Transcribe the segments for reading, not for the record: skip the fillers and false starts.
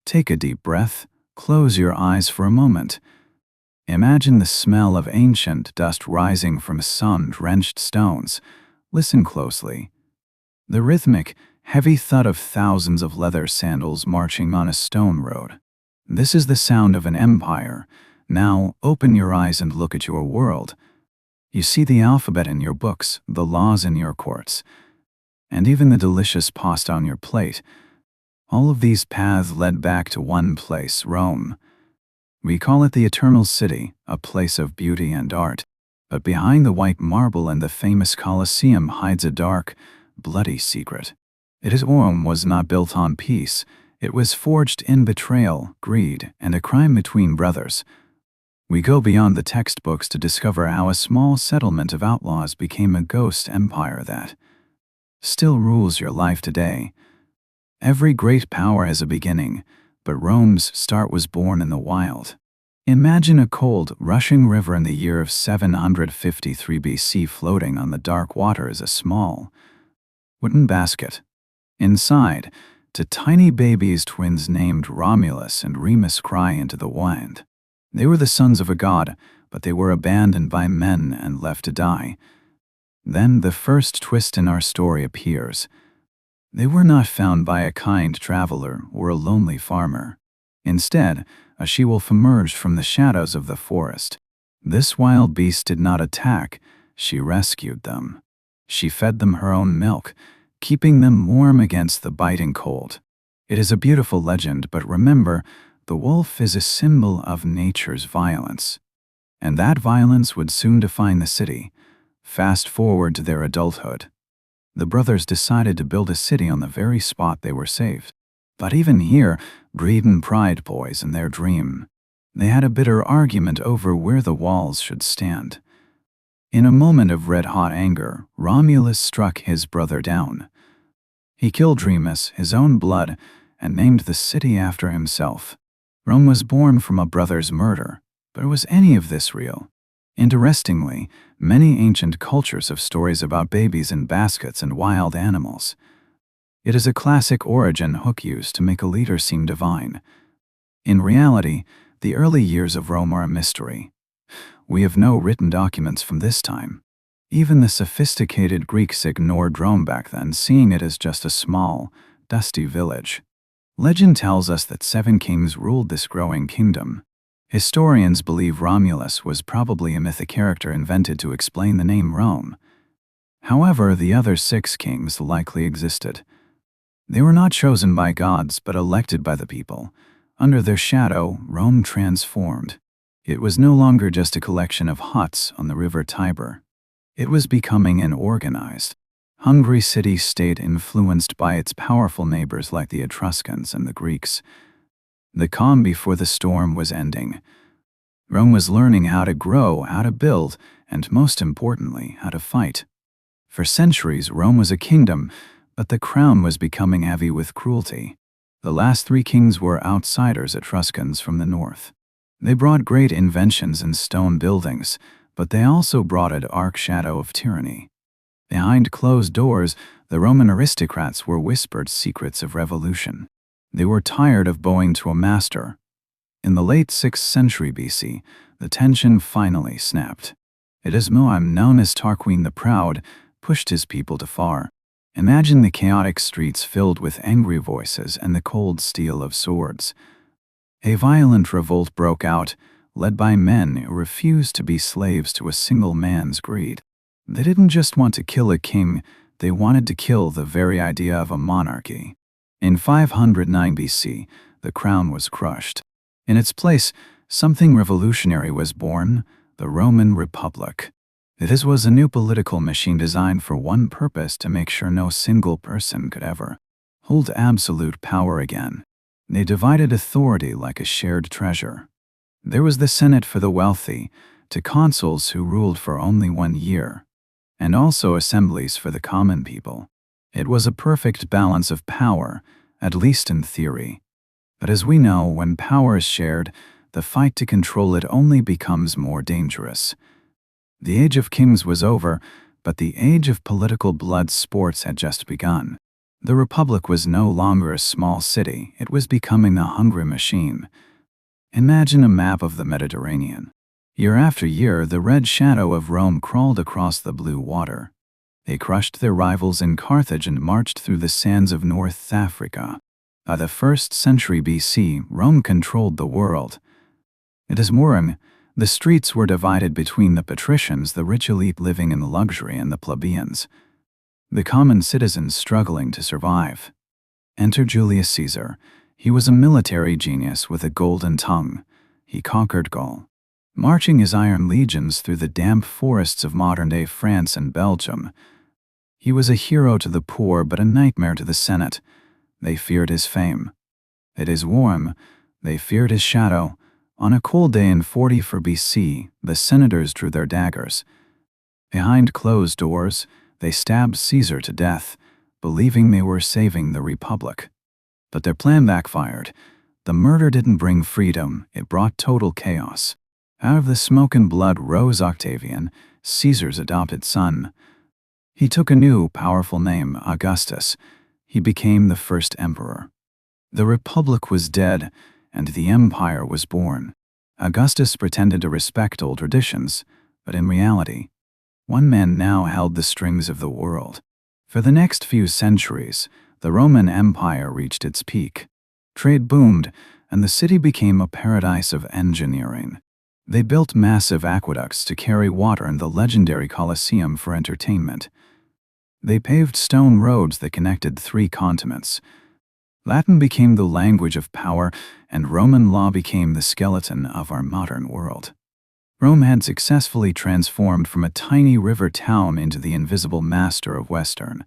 Take a deep breath, close your eyes for a moment. Imagine the smell of ancient dust rising from sun-drenched stones. Listen closely. The rhythmic, heavy thud of thousands of leather sandals marching on a stone road. This is the sound of an empire. Now, open your eyes and look at your world. You see the alphabet in your books, the laws in your courts, and even the delicious pasta on your plate. All of these paths led back to one place, Rome. We call it the Eternal City, a place of beauty and art. But behind the white marble and the famous Colosseum hides a dark, bloody secret. Rome was not built on peace. It was forged in betrayal, greed, and a crime between brothers. We go beyond the textbooks to discover how a small settlement of outlaws became a ghost empire that still rules your life today. Every great power has a beginning, but Rome's start was born in the wild. Imagine a cold, rushing river in the year of 753 BC floating on the dark water as a small wooden basket. Inside, two tiny babies twins named Romulus and Remus cry into the wind. They were the sons of a god, but they were abandoned by men and left to die. Then the first twist in our story appears. They were not found by a kind traveler or a lonely farmer. Instead, a she-wolf emerged from the shadows of the forest. This wild beast did not attack, she rescued them. She fed them her own milk, keeping them warm against the biting cold. It is a beautiful legend, but remember, the wolf is a symbol of nature's violence. And that violence would soon define the city. Fast forward to their adulthood. The brothers decided to build a city on the very spot they were saved. But even here, greed and pride poisoned their dream. They had a bitter argument over where the walls should stand. In a moment of red-hot anger, Romulus struck his brother down. He killed Remus, his own blood, and named the city after himself. Rome was born from a brother's murder, but was any of this real? Interestingly, many ancient cultures have stories about babies in baskets and wild animals. It is a classic origin hook used to make a leader seem divine. In reality, the early years of Rome are a mystery. We have no written documents from this time. Even the sophisticated Greeks ignored Rome back then, seeing it as just a small, dusty village. Legend tells us that 7 kings ruled this growing kingdom. Historians believe Romulus was probably a mythic character invented to explain the name Rome. However, the other 6 kings likely existed. They were not chosen by gods, but elected by the people. Under their shadow, Rome transformed. It was no longer just a collection of huts on the river Tiber. It was becoming an organized, hungry city-state influenced by its powerful neighbors like the Etruscans and the Greeks. The calm before the storm was ending. Rome was learning how to grow, how to build, and most importantly, how to fight. For centuries, Rome was a kingdom, but the crown was becoming heavy with cruelty. The last 3 kings were outsiders, Etruscans from the north. They brought great inventions in stone buildings, but they also brought a dark shadow of tyranny. Behind closed doors, the Roman aristocrats were whispered secrets of revolution. They were tired of bowing to a master. In the late 6th century BC, the tension finally snapped. It is Moam, known as Tarquin the Proud, pushed his people to far. Imagine the chaotic streets filled with angry voices and the cold steel of swords. A violent revolt broke out, led by men who refused to be slaves to a single man's greed. They didn't just want to kill a king, they wanted to kill the very idea of a monarchy. In 509 BC, the crown was crushed. In its place, something revolutionary was born, the Roman Republic. This was a new political machine designed for one purpose: to make sure no single person could ever hold absolute power again. They divided authority like a shared treasure. There was the Senate for the wealthy, to consuls who ruled for only 1 year, and also assemblies for the common people. It was a perfect balance of power, at least in theory. But as we know, when power is shared, the fight to control it only becomes more dangerous. The age of kings was over, but the age of political blood sports had just begun. The Republic was no longer a small city, it was becoming a hungry machine. Imagine a map of the Mediterranean. Year after year, the red shadow of Rome crawled across the blue water. They crushed their rivals in Carthage and marched through the sands of North Africa. By the 1st century BC, Rome controlled the world. It is more, the streets were divided between the patricians, the rich elite living in luxury, and the plebeians, the common citizens struggling to survive. Enter Julius Caesar. He was a military genius with a golden tongue. He conquered Gaul, marching his iron legions through the damp forests of modern-day France and Belgium. He was a hero to the poor but a nightmare to the Senate. They feared his fame. It is warm. They feared his shadow. On a cold day in 44 BC, the senators drew their daggers. Behind closed doors, they stabbed Caesar to death, believing they were saving the Republic. But their plan backfired. The murder didn't bring freedom, it brought total chaos. Out of the smoke and blood rose Octavian, Caesar's adopted son. He took a new, powerful name, Augustus. He became the first emperor. The Republic was dead, and the empire was born. Augustus pretended to respect old traditions, but in reality, one man now held the strings of the world. For the next few centuries, the Roman Empire reached its peak. Trade boomed, and the city became a paradise of engineering. They built massive aqueducts to carry water and the legendary Colosseum for entertainment. They paved stone roads that connected 3 continents. Latin became the language of power, and Roman law became the skeleton of our modern world. Rome had successfully transformed from a tiny river town into the invisible master of Western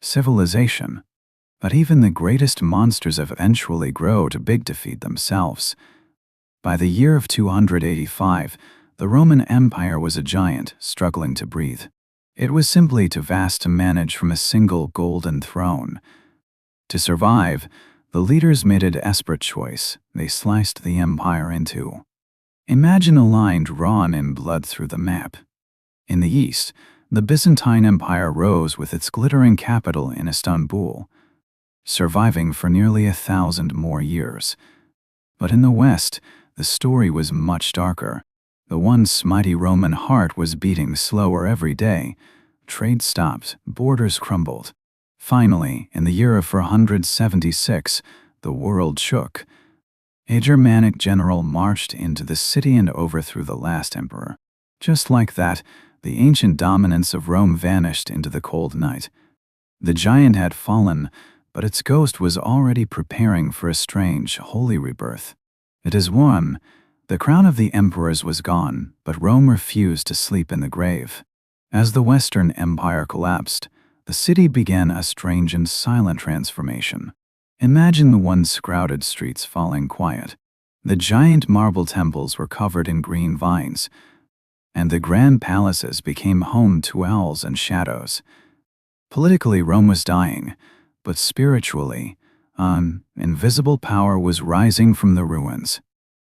civilization. But even the greatest monsters eventually grow too big to feed themselves. By the year of 285, the Roman Empire was a giant, struggling to breathe. It was simply too vast to manage from a single golden throne. To survive, the leaders made a desperate choice. They sliced the empire in two. Imagine a line drawn in blood through the map. In the east, the Byzantine Empire rose with its glittering capital in Istanbul, surviving for nearly 1,000 more years. But in the west, the story was much darker. The once mighty Roman heart was beating slower every day. Trade stopped, borders crumbled. Finally, in the year of 476, the world shook. A Germanic general marched into the city and overthrew the last emperor. Just like that, the ancient dominance of Rome vanished into the cold night. The giant had fallen, but its ghost was already preparing for a strange, holy rebirth. It is warm. The crown of the emperors was gone, but Rome refused to sleep in the grave. As the Western Empire collapsed, the city began a strange and silent transformation. Imagine the once crowded streets falling quiet. The giant marble temples were covered in green vines, and the grand palaces became home to owls and shadows. Politically, Rome was dying, but spiritually, an invisible power was rising from the ruins.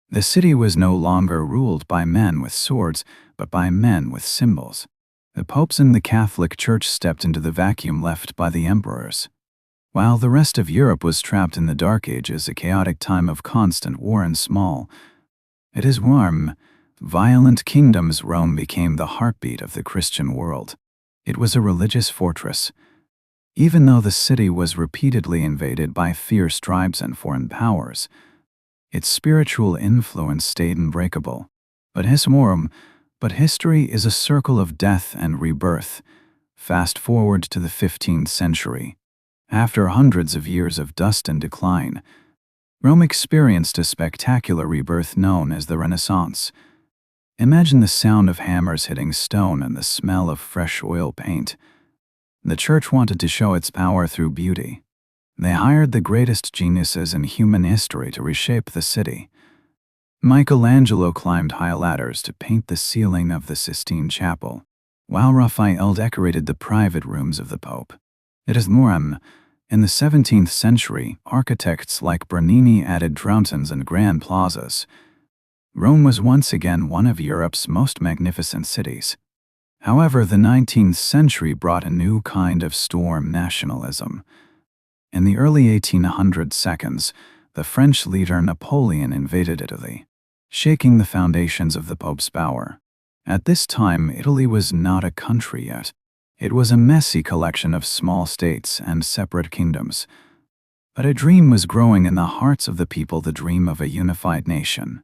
The city was no longer ruled by men with swords, but by men with symbols. The popes and the Catholic Church stepped into the vacuum left by the emperors. While the rest of Europe was trapped in the Dark Ages, a chaotic time of constant war and small, it is warm, violent kingdoms, Rome became the heartbeat of the Christian world. It was a religious fortress. Even though the city was repeatedly invaded by fierce tribes and foreign powers, its spiritual influence stayed unbreakable. But history is a circle of death and rebirth. Fast forward to the 15th century. After hundreds of years of dust and decline, Rome experienced a spectacular rebirth known as the Renaissance. Imagine the sound of hammers hitting stone and the smell of fresh oil paint. The church wanted to show its power through beauty. They hired the greatest geniuses in human history to reshape the city. Michelangelo climbed high ladders to paint the ceiling of the Sistine Chapel, while Raphael decorated the private rooms of the Pope. It is more, in the 17th century, architects like Bernini added fountains and grand plazas. Rome was once again one of Europe's most magnificent cities. However, the 19th century brought a new kind of storm: nationalism. In the early 1800s, the French leader Napoleon invaded Italy, shaking the foundations of the Pope's power. At this time, Italy was not a country yet. It was a messy collection of small states and separate kingdoms. But a dream was growing in the hearts of the people, the dream of a unified nation.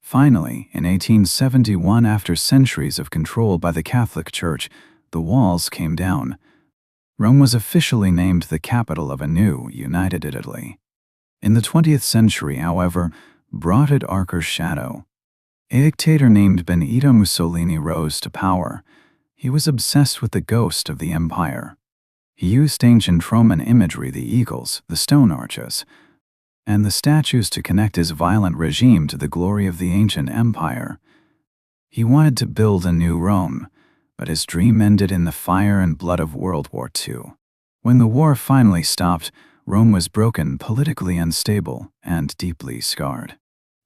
Finally, in 1871, after centuries of control by the Catholic Church, the walls came down. Rome was officially named the capital of a new, united Italy. In the 20th century, however, brought a darker shadow. A dictator named Benito Mussolini rose to power. He was obsessed with the ghost of the empire. He used ancient Roman imagery, the eagles, the stone arches, and the statues to connect his violent regime to the glory of the ancient empire. He wanted to build a new Rome, but his dream ended in the fire and blood of World War II. When the war finally stopped, Rome was broken, politically unstable, and deeply scarred.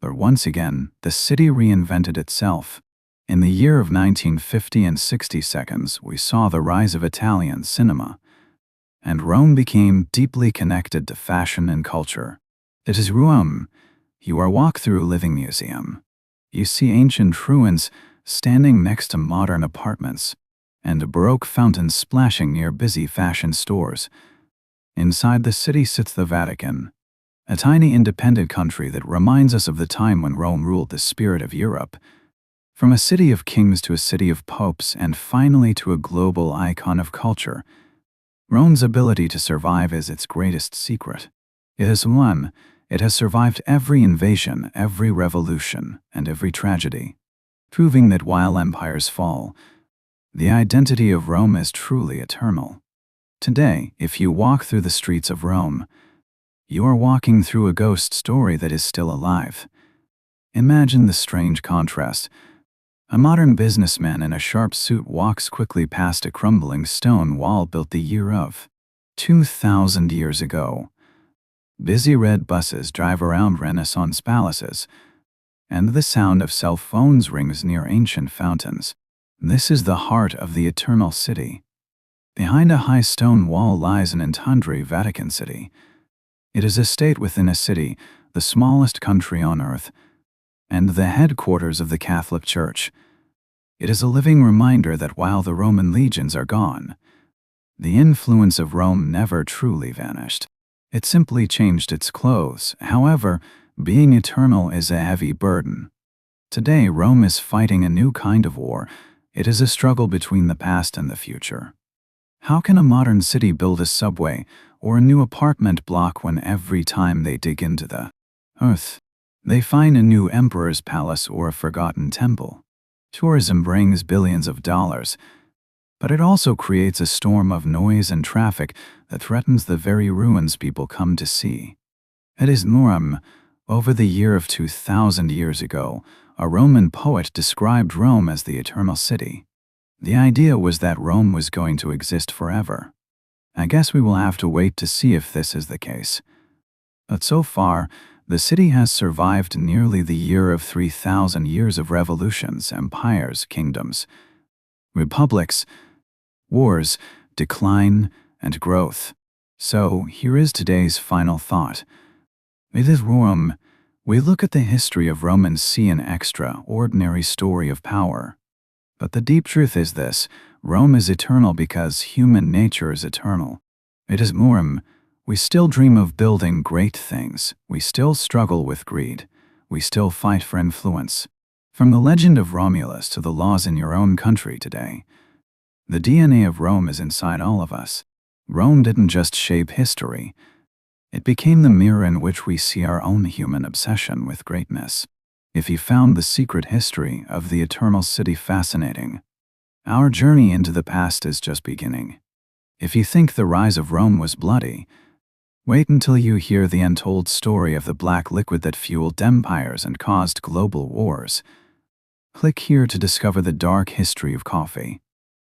But once again, the city reinvented itself. In the year of 1950 and 60 seconds, we saw the rise of Italian cinema, and Rome became deeply connected to fashion and culture. It is Rome. You are walk through a living museum. You see ancient ruins standing next to modern apartments, and a Baroque fountain splashing near busy fashion stores. Inside the city sits the Vatican, a tiny independent country that reminds us of the time when Rome ruled the spirit of Europe. From a city of kings to a city of popes, and finally to a global icon of culture, Rome's ability to survive is its greatest secret. It has survived every invasion, every revolution, and every tragedy, proving that while empires fall, the identity of Rome is truly eternal. Today, if you walk through the streets of Rome, you are walking through a ghost story that is still alive. Imagine the strange contrast. A modern businessman in a sharp suit walks quickly past a crumbling stone wall built the year of 2,000 years ago. Busy red buses drive around Renaissance palaces, and the sound of cell phones rings near ancient fountains. This is the heart of the eternal city. Behind a high stone wall lies an entire Vatican City. It is a state within a city, the smallest country on earth, and the headquarters of the Catholic Church. It is a living reminder that while the Roman legions are gone, the influence of Rome never truly vanished. It simply changed its clothes. However, being eternal is a heavy burden. Today, Rome is fighting a new kind of war. It is a struggle between the past and the future. How can a modern city build a subway or a new apartment block when every time they dig into the earth, they find a new emperor's palace or a forgotten temple? Tourism brings billions of dollars, but it also creates a storm of noise and traffic that threatens the very ruins people come to see. It is Rome. Over the year of 2,000 years ago, a Roman poet described Rome as the eternal city. The idea was that Rome was going to exist forever. I guess we will have to wait to see if this is the case. But so far, the city has survived nearly the year of 3,000 years of revolutions, empires, kingdoms, republics, wars, decline, and growth. So, here is today's final thought. With Rome, we look at the history of Rome and see an extraordinary story of power. But the deep truth is this: Rome is eternal because human nature is eternal. It is Rome. We still dream of building great things. We still struggle with greed. We still fight for influence. From the legend of Romulus to the laws in your own country today, the DNA of Rome is inside all of us. Rome didn't just shape history. It became the mirror in which we see our own human obsession with greatness. If you found the secret history of the eternal city fascinating, our journey into the past is just beginning. If you think the rise of Rome was bloody, wait until you hear the untold story of the black liquid that fueled empires and caused global wars. Click here to discover the dark history of coffee.